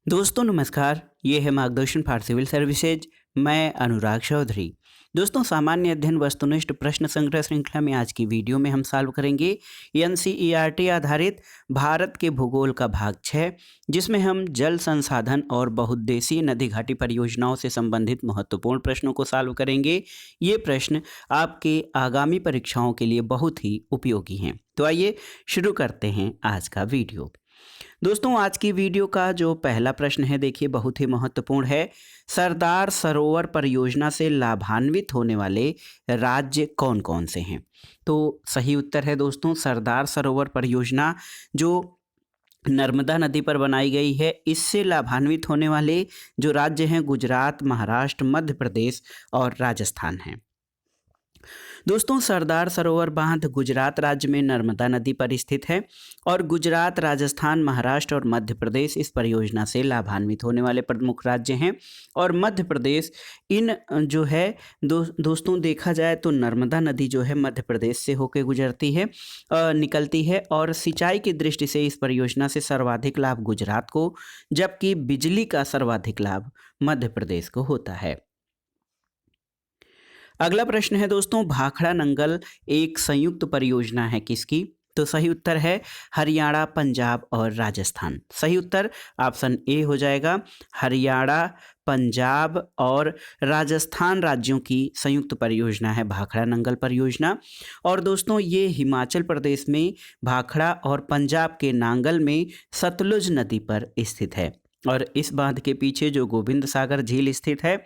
दोस्तों नमस्कार, ये है मार्गदर्शन फॉर सिविल सर्विसेज। मैं अनुराग चौधरी। दोस्तों, सामान्य अध्ययन वस्तुनिष्ठ प्रश्न संग्रह श्रृंखला में आज की वीडियो में हम सॉल्व करेंगे एनसीईआरटी आधारित भारत के भूगोल का भाग 6, जिसमें हम जल संसाधन और बहुउद्देशीय नदी घाटी परियोजनाओं से संबंधित महत्वपूर्ण प्रश्नों को सॉल्व करेंगे। ये प्रश्न आपके आगामी परीक्षाओं के लिए बहुत ही उपयोगी हैं। तो आइए शुरू करते हैं आज का वीडियो। दोस्तों, आज की वीडियो का जो पहला प्रश्न है, देखिए बहुत ही महत्वपूर्ण है। सरदार सरोवर परियोजना से लाभान्वित होने वाले राज्य कौन कौन से हैं? तो सही उत्तर है दोस्तों, सरदार सरोवर परियोजना जो नर्मदा नदी पर बनाई गई है, इससे लाभान्वित होने वाले जो राज्य हैं, गुजरात, महाराष्ट्र, मध्य प्रदेश और राजस्थान हैं। दोस्तों, सरदार सरोवर बांध गुजरात राज्य में नर्मदा नदी पर स्थित है और गुजरात, राजस्थान, महाराष्ट्र और मध्य प्रदेश इस परियोजना से लाभान्वित होने वाले प्रमुख राज्य हैं। और मध्य प्रदेश इन जो है दोस्तों देखा जाए तो नर्मदा नदी जो है मध्य प्रदेश से होकर गुजरती है, निकलती है, और सिंचाई की दृष्टि से इस परियोजना से सर्वाधिक लाभ गुजरात को, जबकि बिजली का सर्वाधिक लाभ मध्य प्रदेश को होता है। अगला प्रश्न है दोस्तों, भाखड़ा नंगल एक संयुक्त परियोजना है किसकी? तो सही उत्तर है हरियाणा, पंजाब और राजस्थान। सही उत्तर ऑप्शन ए हो जाएगा। हरियाणा, पंजाब और राजस्थान राज्यों की संयुक्त परियोजना है भाखड़ा नंगल परियोजना। और दोस्तों, ये हिमाचल प्रदेश में भाखड़ा और पंजाब के नांगल में सतलुज नदी पर स्थित है और इस बांध के पीछे जो गोविंद सागर झील स्थित है।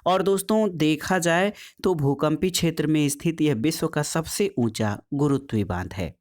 और दोस्तों देखा जाए तो भूकंपी क्षेत्र में स्थित यह विश्व का सबसे ऊंचा गुरुत्वीय बांध है।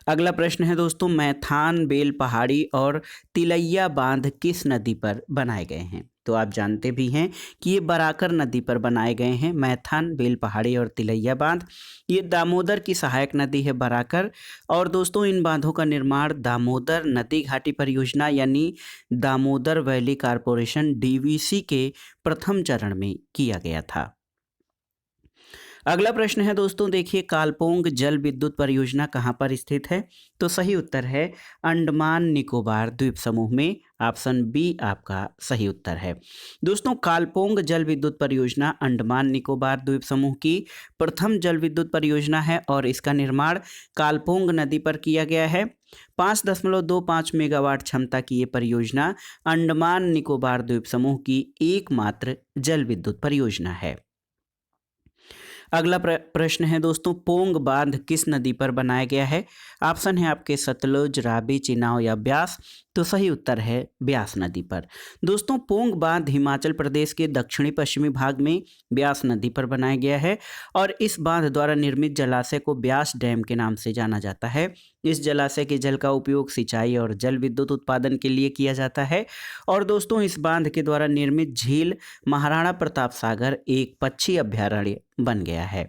अगला प्रश्न है दोस्तों, मैथान, बेल पहाड़ी और तिलैया बांध किस नदी पर बनाए गए हैं? तो आप जानते भी हैं कि ये बराकर नदी पर बनाए गए हैं। मैथान, बेल पहाड़ी और तिलैया बांध ये दामोदर की सहायक नदी है बराकर। और दोस्तों, इन बांधों का निर्माण दामोदर नदी घाटी परियोजना यानी दामोदर वैली कारपोरेशन डीवीसी के प्रथम चरण में किया गया था। अगला प्रश्न है दोस्तों, देखिए कालपोंग जल विद्युत परियोजना कहाँ पर स्थित है? तो सही उत्तर है अंडमान निकोबार द्वीप समूह में। ऑप्शन बी आपका सही उत्तर है। दोस्तों, कालपोंग जल विद्युत परियोजना अंडमान निकोबार द्वीप समूह की प्रथम जल विद्युत परियोजना है और इसका निर्माण कालपोंग नदी पर किया गया है। 5.25 मेगावाट क्षमता की ये परियोजना अंडमान निकोबार द्वीप समूह की एकमात्र जल विद्युत परियोजना है। अगला प्रश्न है दोस्तों, पोंग बांध किस नदी पर बनाया गया है? ऑप्शन है आपके सतलुज, रावी, चिनाव या ब्यास। तो सही उत्तर है ब्यास नदी पर। दोस्तों, पोंग बांध हिमाचल प्रदेश के दक्षिणी पश्चिमी भाग में ब्यास नदी पर बनाया गया है और इस बांध द्वारा निर्मित जलाशय को ब्यास डैम के नाम से जाना जाता है। इस जलाशय के जल का उपयोग सिंचाई और जल विद्युत उत्पादन के लिए किया जाता है। और दोस्तों, इस बांध के द्वारा निर्मित झील महाराणा प्रताप सागर एक पक्षी अभयारण्य बन गया है।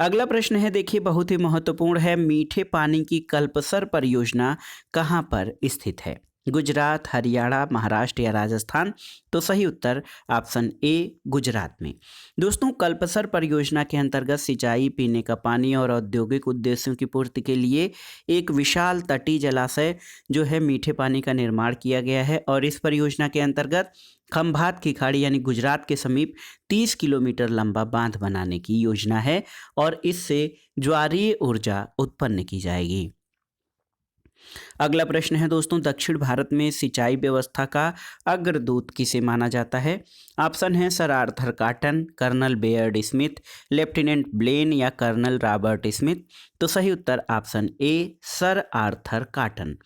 अगला प्रश्न है, देखिए बहुत ही महत्वपूर्ण है। मीठे पानी की कल्पसर परियोजना कहाँ पर स्थित है? गुजरात, हरियाणा, महाराष्ट्र या राजस्थान? तो सही उत्तर ऑप्शन ए गुजरात में। दोस्तों, कल्पसर परियोजना के अंतर्गत सिंचाई, पीने का पानी और औद्योगिक उद्देश्यों की पूर्ति के लिए एक विशाल तटीय जलाशय जो है मीठे पानी का निर्माण किया गया है। और इस परियोजना के अंतर्गत खंभात की खाड़ी यानी गुजरात के समीप 30 किलोमीटर लंबा बांध बनाने की योजना है और इससे ज्वारीय ऊर्जा उत्पन्न की जाएगी। अगला प्रश्न है दोस्तों, दक्षिण भारत में सिंचाई व्यवस्था का अग्रदूत किसे माना जाता है? ऑप्शन है sir Arthur Cotton, colonel Baird Smith, lieutenant Blane या कर्नल रॉबर्ट स्मिथ। तो सही उत्तर option A sir Arthur Cotton.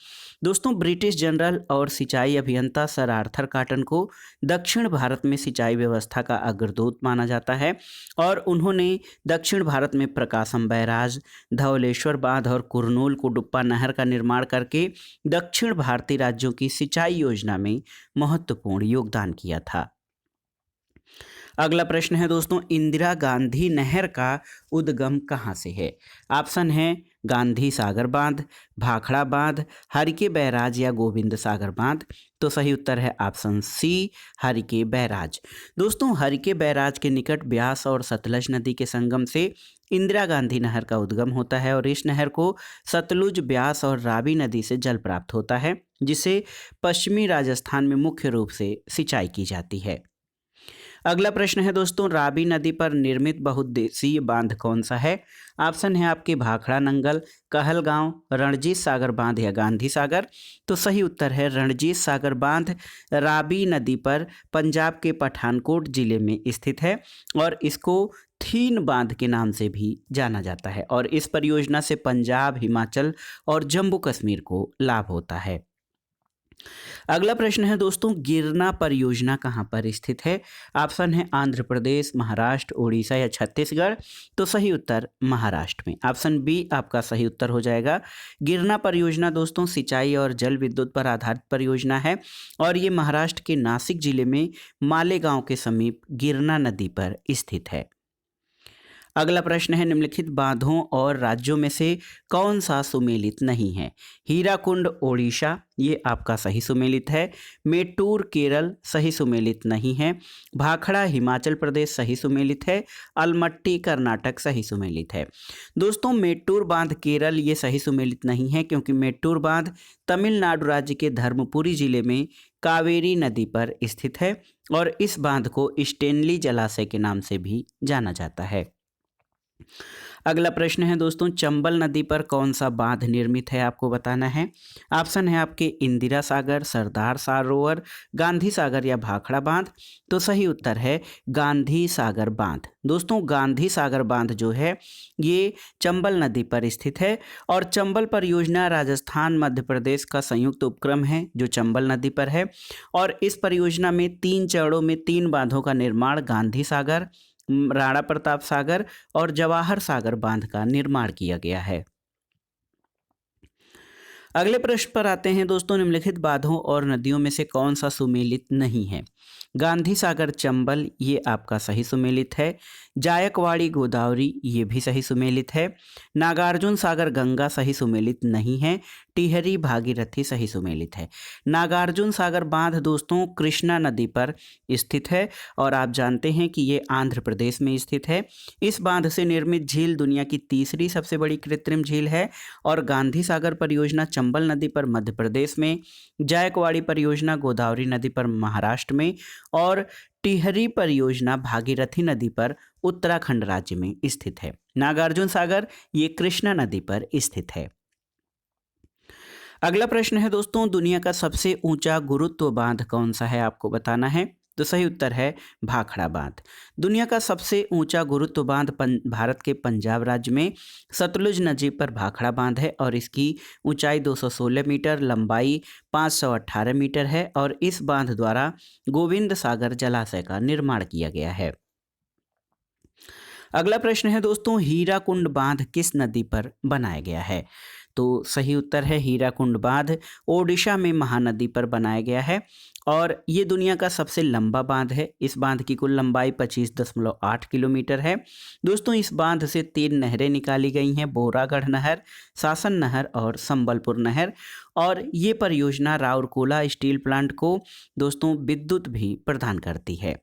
दोस्तों, ब्रिटिश जनरल और सिंचाई अभियंता सर आर्थर कॉटन को दक्षिण भारत में सिंचाई व्यवस्था का अग्रदूत माना जाता है और उन्होंने दक्षिण भारत में प्रकाशम बैराज, धवलेश्वर बांध और कुरनूल कुडुप्पा नहर का निर्माण करके दक्षिण भारतीय राज्यों की सिंचाई योजना में महत्वपूर्ण योगदान किया था। अगला प्रश्न है दोस्तों, इंदिरा गांधी नहर का उद्गम कहाँ से है? ऑप्शन है गांधी सागर बांध, भाखड़ा बांध, हरिके बैराज या गोविंद सागर बांध। तो सही उत्तर है ऑप्शन सी हरिके बैराज। दोस्तों, हरिके बैराज के निकट ब्यास और सतलज नदी के संगम से इंदिरा गांधी नहर का उद्गम होता है और इस नहर को सतलुज, ब्यास और रावी नदी से जल प्राप्त होता है, जिसे पश्चिमी राजस्थान में मुख्य रूप से सिंचाई की जाती है। अगला प्रश्न है दोस्तों, रावी नदी पर निर्मित बहुउद्देशीय बांध कौन सा है? ऑप्शन है आपके भाखड़ा नंगल, कहलगांव, रणजीत सागर बांध या गांधी सागर। तो सही उत्तर है रणजीत सागर बांध रावी नदी पर पंजाब के पठानकोट जिले में स्थित है और इसको थीन बांध के नाम से भी जाना जाता है और इस परियोजना से पंजाब, हिमाचल और जम्मू कश्मीर को लाभ होता है। अगला प्रश्न है दोस्तों, गिरना परियोजना कहाँ पर स्थित है? ऑप्शन है आंध्र प्रदेश, महाराष्ट्र, उड़ीसा या छत्तीसगढ़। तो सही उत्तर महाराष्ट्र में, ऑप्शन बी आपका सही उत्तर हो जाएगा। गिरना परियोजना दोस्तों सिंचाई और जल विद्युत पर आधारित परियोजना है और ये महाराष्ट्र के नासिक जिले में मालेगांव के समीप गिरना नदी पर स्थित है। अगला प्रश्न है, निम्नलिखित बांधों और राज्यों में से कौन सा सुमेलित नहीं है? हीराकुंड ओडिशा, ये आपका सही सुमेलित है। मेट्टूर केरल, सही सुमेलित नहीं है। भाखड़ा हिमाचल प्रदेश, सही सुमेलित है। अलमट्टी कर्नाटक, सही सुमेलित है। दोस्तों मेट्टूर बांध केरल ये सही सुमेलित नहीं है क्योंकि मेट्टूर बांध तमिलनाडु राज्य के धर्मपुरी जिले में कावेरी नदी पर स्थित है और इस बांध को स्टेनली जलाशय के नाम से भी जाना जाता है। अगला प्रश्न है दोस्तों, चंबल नदी पर कौन सा बांध निर्मित है आपको बताना है। ऑप्शन है आपके इंदिरा सागर, सरदार सरोवर, गांधी सागर या भाखड़ा बांध। तो सही उत्तर है गांधी सागर बांध। दोस्तों गांधी सागर बांध जो है ये चंबल नदी पर स्थित है और चंबल परियोजना राजस्थान मध्य प्रदेश का संयुक्त उपक्रम है जो चंबल नदी पर है और इस परियोजना में 3 चरणों में 3 बांधों का निर्माण गांधी सागर, राणा प्रताप सागर और जवाहर सागर बांध का निर्माण किया गया है। अगले प्रश्न पर आते हैं दोस्तों, निम्नलिखित बांधों और नदियों में से कौन सा सुमेलित नहीं है? गांधी सागर चंबल ये आपका सही सुमेलित है। जायकवाड़ी गोदावरी ये भी सही सुमेलित है। नागार्जुन सागर गंगा सही सुमेलित नहीं है। टिहरी भागीरथी सही सुमेलित है। नागार्जुन सागर बांध दोस्तों कृष्णा नदी पर स्थित है और आप जानते हैं कि ये आंध्र प्रदेश में स्थित है। इस बांध से निर्मित झील दुनिया की तीसरी सबसे बड़ी कृत्रिम झील है और गांधी सागर परियोजना चंबल नदी पर मध्य प्रदेश में, जायकवाड़ी परियोजना गोदावरी नदी पर महाराष्ट्र में और टिहरी परियोजना भागीरथी नदी पर उत्तराखंड राज्य में स्थित है। नागार्जुन सागर ये कृष्णा नदी पर स्थित है। अगला प्रश्न है दोस्तों, दुनिया का सबसे ऊंचा गुरुत्व बांध कौन सा है आपको बताना है। तो सही उत्तर है भाखड़ा बांध। दुनिया का सबसे ऊंचा गुरुत्व बांध भारत के पंजाब राज्य में सतलुज नदी पर भाखड़ा बांध है और इसकी ऊंचाई 216 मीटर, लंबाई 518 मीटर है और इस बांध द्वारा गोविंद सागर जलाशय का निर्माण किया गया है। अगला प्रश्न है दोस्तों, हीराकुंड बांध किस नदी पर बनाया गया है? तो सही उत्तर है हीराकुंड बांध ओडिशा में महानदी पर बनाया गया है और ये दुनिया का सबसे लंबा बांध है। इस बांध की कुल लंबाई 25.8 किलोमीटर है। दोस्तों इस बांध से 3 नहरें निकाली गई हैं, बोरागढ़ नहर, शासन नहर और संबलपुर नहर और ये परियोजना राउरकेला स्टील प्लांट को दोस्तों विद्युत भी प्रदान करती है।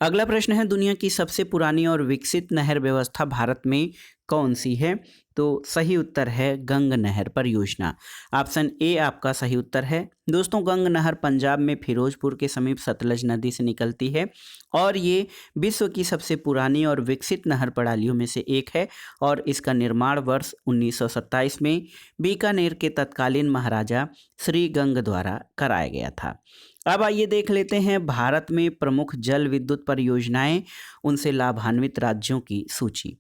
अगला प्रश्न है, दुनिया की सबसे पुरानी और विकसित नहर व्यवस्था भारत में कौन सी है? तो सही उत्तर है गंग नहर परियोजना। ऑप्शन ए आपका सही उत्तर है। दोस्तों गंग नहर पंजाब में फिरोजपुर के समीप सतलज नदी से निकलती है और ये विश्व की सबसे पुरानी और विकसित नहर प्रणालियों में से एक है और इसका निर्माण वर्ष 1927 में बीकानेर के तत्कालीन महाराजा श्री गंग द्वारा कराया गया था। अब आइए देख लेते हैं भारत में प्रमुख जल विद्युत परियोजनाएं, उनसे लाभान्वित राज्यों की सूची।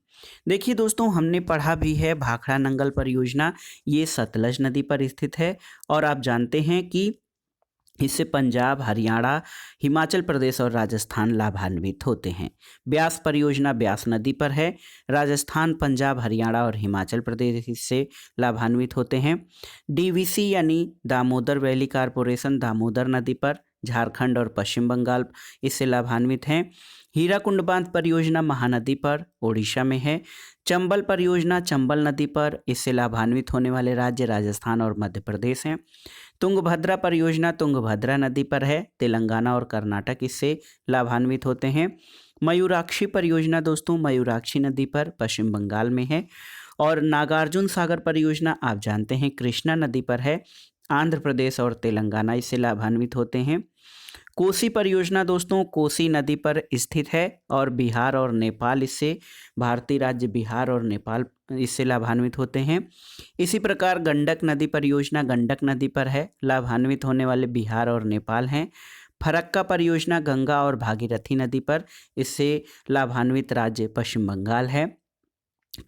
देखिए दोस्तों, हमने पढ़ा भी है भाखड़ा नंगल परियोजना, ये सतलज नदी पर स्थित है और आप जानते हैं कि इससे पंजाब, हरियाणा, हिमाचल प्रदेश और राजस्थान लाभान्वित होते हैं। ब्यास परियोजना ब्यास नदी पर है, राजस्थान, पंजाब, हरियाणा और हिमाचल प्रदेश इससे लाभान्वित होते हैं। डीवीसी यानी दामोदर वैली कॉरपोरेशन दामोदर नदी पर, झारखंड और पश्चिम बंगाल इससे लाभान्वित हैं। हीराकुंड बांध परियोजना महानदी पर ओडिशा में है। चंबल परियोजना चंबल नदी पर, इससे लाभान्वित होने वाले राज्य राजस्थान और मध्य प्रदेश हैं। तुंगभद्रा परियोजना तुंगभद्रा नदी पर है, तेलंगाना और कर्नाटक इससे लाभान्वित होते हैं। मयूराक्षी परियोजना दोस्तों मयूराक्षी नदी पर पश्चिम बंगाल में है। और नागार्जुन सागर परियोजना आप जानते हैं कृष्णा नदी पर है, आंध्र प्रदेश और तेलंगाना इससे लाभान्वित होते हैं। कोसी परियोजना दोस्तों कोसी नदी पर स्थित है और बिहार और नेपाल इससे, भारतीय राज्य बिहार और नेपाल इससे लाभान्वित होते हैं। इसी प्रकार गंडक नदी परियोजना गंडक नदी पर है, लाभान्वित होने वाले बिहार और नेपाल हैं। फरक्का परियोजना गंगा और भागीरथी नदी पर, इससे लाभान्वित राज्य पश्चिम बंगाल है।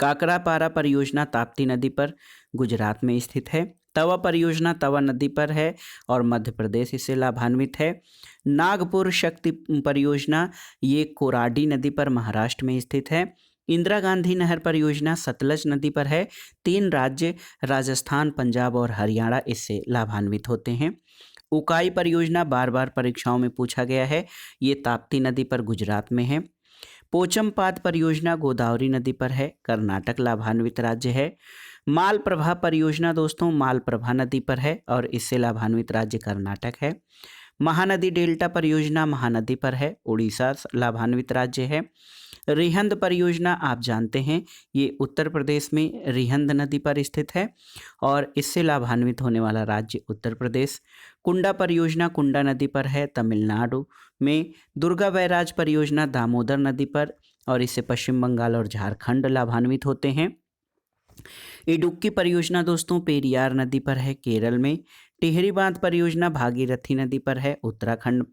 काकरापारा परियोजना ताप्ती नदी पर गुजरात में स्थित है। तवा परियोजना तवा नदी पर है और मध्य प्रदेश इससे लाभान्वित है। नागपुर शक्ति परियोजना ये कोराडी नदी पर महाराष्ट्र में स्थित है। इंदिरा गांधी नहर परियोजना सतलज नदी पर है। 3 राज्य राजस्थान, पंजाब और हरियाणा इससे लाभान्वित होते हैं। उकाई परियोजना बार बार परीक्षाओं में पूछा गया है, ये ताप्ती नदी पर गुजरात में है। पोचमपाद परियोजना गोदावरी नदी पर है, कर्नाटक लाभान्वित राज्य है। मालप्रभा परियोजना दोस्तों मालप्रभा नदी पर है और इससे लाभान्वित राज्य कर्नाटक है। महानदी डेल्टा परियोजना महानदी पर है, उड़ीसा लाभान्वित राज्य है। रिहंद परियोजना आप जानते हैं ये उत्तर प्रदेश में रिहंद नदी पर स्थित है और इससे लाभान्वित होने वाला राज्य उत्तर प्रदेश। कुंडा परियोजना कुंडा नदी पर है, तमिलनाडु में। दुर्गा बैराज परियोजना दामोदर नदी पर और इससे पश्चिम बंगाल और झारखंड लाभान्वित होते हैं। इडुक्की परियोजना दोस्तों पेरियार नदी पर है, केरल में। टिहरी बांध परियोजना भागीरथी नदी पर है, उत्तराखंड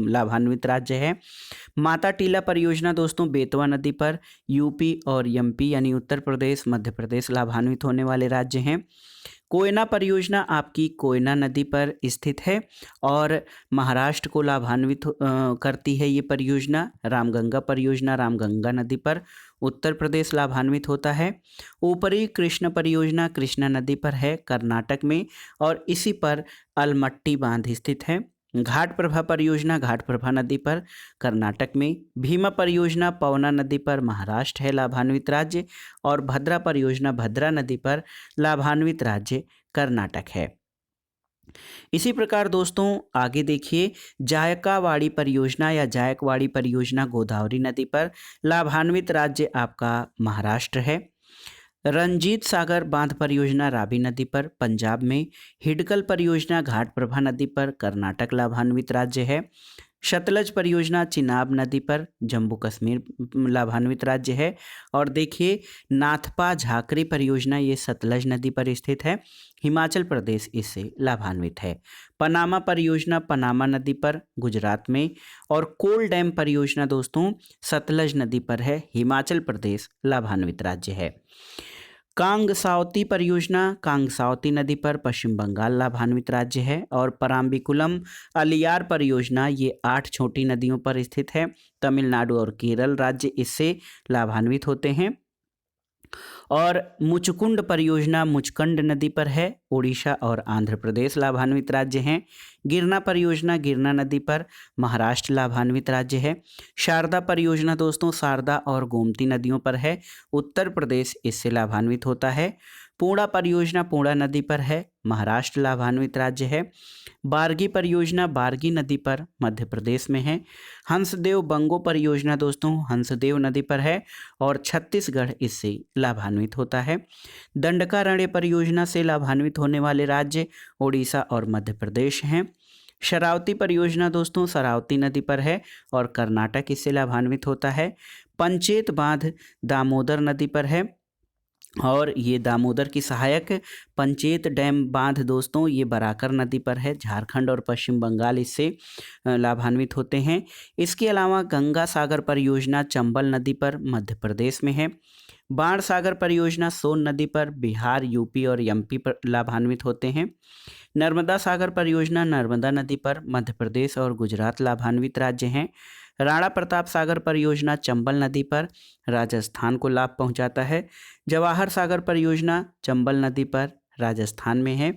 लाभान्वित राज्य है। माता टीला परियोजना दोस्तों बेतवा नदी पर, यूपी और एमपी यानी उत्तर प्रदेश मध्य प्रदेश लाभान्वित होने वाले राज्य हैं। कोयना परियोजना आपकी कोयना नदी पर स्थित है और महाराष्ट्र को लाभान्वित करती है ये परियोजना। रामगंगा परियोजना रामगंगा नदी पर उत्तर प्रदेश लाभान्वित होता है। ऊपरी कृष्ण परियोजना कृष्णा नदी पर है, कर्नाटक में और इसी पर अलमट्टी बांध स्थित है। घाट प्रभा परियोजना घाट प्रभा नदी पर, कर्नाटक में। भीमा परियोजना पवना नदी पर, महाराष्ट्र है लाभान्वित राज्य। और भद्रा परियोजना भद्रा नदी पर, लाभान्वित राज्य कर्नाटक है। इसी प्रकार दोस्तों आगे देखिए जायकावाड़ी परियोजना या जायकवाड़ी परियोजना गोदावरी नदी पर, लाभान्वित राज्य आपका महाराष्ट्र है। रंजीत सागर बांध परियोजना रावी नदी पर, पंजाब में। हिडकल परियोजना घाट प्रभा नदी पर, कर्नाटक लाभान्वित राज्य है। सतलज परियोजना चिनाब नदी पर, जम्मू कश्मीर लाभान्वित राज्य है। और देखिए नाथपा झाकरी परियोजना ये सतलज नदी पर स्थित है, हिमाचल प्रदेश इससे लाभान्वित है। पनामा परियोजना पनामा नदी पर, गुजरात में। और कोल डैम परियोजना दोस्तों सतलज नदी पर है, हिमाचल प्रदेश लाभान्वित राज्य है। कांगसावती परियोजना कांगसावती नदी पर, पश्चिम बंगाल लाभान्वित राज्य है। और पराम्बिकुलम अलियार परियोजना ये 8 छोटी नदियों पर स्थित है, तमिलनाडु और केरल राज्य इससे लाभान्वित होते हैं। और मुचकुंड परियोजना मुचकंड नदी पर है, उड़ीसा और आंध्र प्रदेश लाभान्वित राज्य हैं। गिरना परियोजना गिरना नदी पर, महाराष्ट्र लाभान्वित राज्य है। शारदा परियोजना दोस्तों शारदा और गोमती नदियों पर है, उत्तर प्रदेश इससे लाभान्वित होता है। पूर्णा परियोजना पूर्णा नदी पर है, महाराष्ट्र लाभान्वित राज्य है। बारगी परियोजना बारगी नदी पर, मध्य प्रदेश में है। हंसदेव बंगो परियोजना दोस्तों हंसदेव नदी पर है और छत्तीसगढ़ इससे लाभान्वित होता है। दंडकारण्य परियोजना से लाभान्वित होने वाले राज्य ओडिशा और मध्य प्रदेश हैं। शरावती परियोजना दोस्तों शरावती नदी पर है और कर्नाटक इससे लाभान्वित होता है। पंचेत बांध दामोदर नदी पर है और ये दामोदर की सहायक। पंचेत डैम बांध दोस्तों ये बराकर नदी पर है, झारखंड और पश्चिम बंगाल इससे लाभान्वित होते हैं। इसके अलावा गंगा सागर परियोजना चंबल नदी पर, मध्य प्रदेश में है। बाण सागर परियोजना सोन नदी पर, बिहार यूपी और एमपी पर लाभान्वित होते हैं। नर्मदा सागर परियोजना नर्मदा नदी पर, मध्य प्रदेश और गुजरात लाभान्वित राज्य हैं। राणा प्रताप सागर परियोजना चंबल नदी पर, राजस्थान को लाभ पहुंचाता है। जवाहर सागर परियोजना चंबल नदी पर, राजस्थान में है।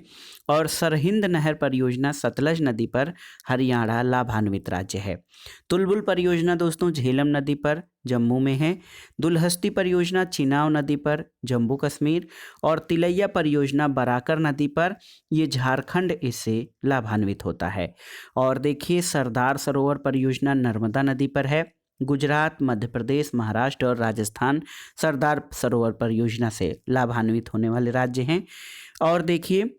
और सरहिंद नहर परियोजना सतलज नदी पर, हरियाणा लाभान्वित राज्य है। तुलबुल परियोजना दोस्तों झेलम नदी पर, जम्मू में है। दुलहस्ती परियोजना चिनाव नदी पर, जम्मू कश्मीर। और तिलैया परियोजना बराकर नदी पर, ये झारखंड इससे लाभान्वित होता है। और देखिए सरदार सरोवर परियोजना नर्मदा नदी पर है, गुजरात, मध्य प्रदेश, महाराष्ट्र और राजस्थान सरदार सरोवर परियोजना से लाभान्वित होने वाले राज्य हैं। और देखिए,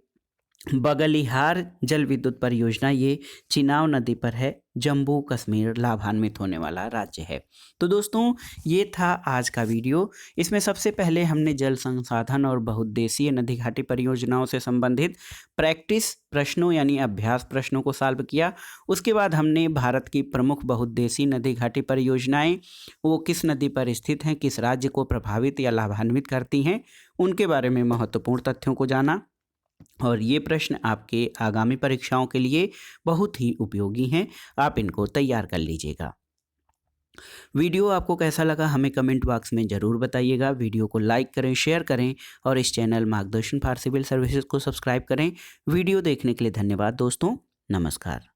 बगलिहार जल विद्युत परियोजना ये चिनाब नदी पर है, जम्मू कश्मीर लाभान्वित होने वाला राज्य है। तो दोस्तों, ये था आज का वीडियो। इसमें सबसे पहले हमने जल संसाधन और बहुउद्देशीय नदी घाटी परियोजनाओं से संबंधित प्रैक्टिस प्रश्नों यानी अभ्यास प्रश्नों को सॉल्व किया। उसके बाद हमने भारत की प्रमुख बहुउद्देशीय नदी घाटी परियोजनाएं वो किस नदी पर स्थित हैं, किस राज्य को प्रभावित या लाभान्वित करती हैं, उनके बारे में महत्वपूर्ण तथ्यों को जाना। और ये प्रश्न आपके आगामी परीक्षाओं के लिए बहुत ही उपयोगी हैं, आप इनको तैयार कर लीजिएगा। वीडियो आपको कैसा लगा हमें कमेंट बॉक्स में ज़रूर बताइएगा। वीडियो को लाइक करें, शेयर करें और इस चैनल मार्गदर्शन फॉर सिविल सर्विसेज को सब्सक्राइब करें। वीडियो देखने के लिए धन्यवाद दोस्तों, नमस्कार।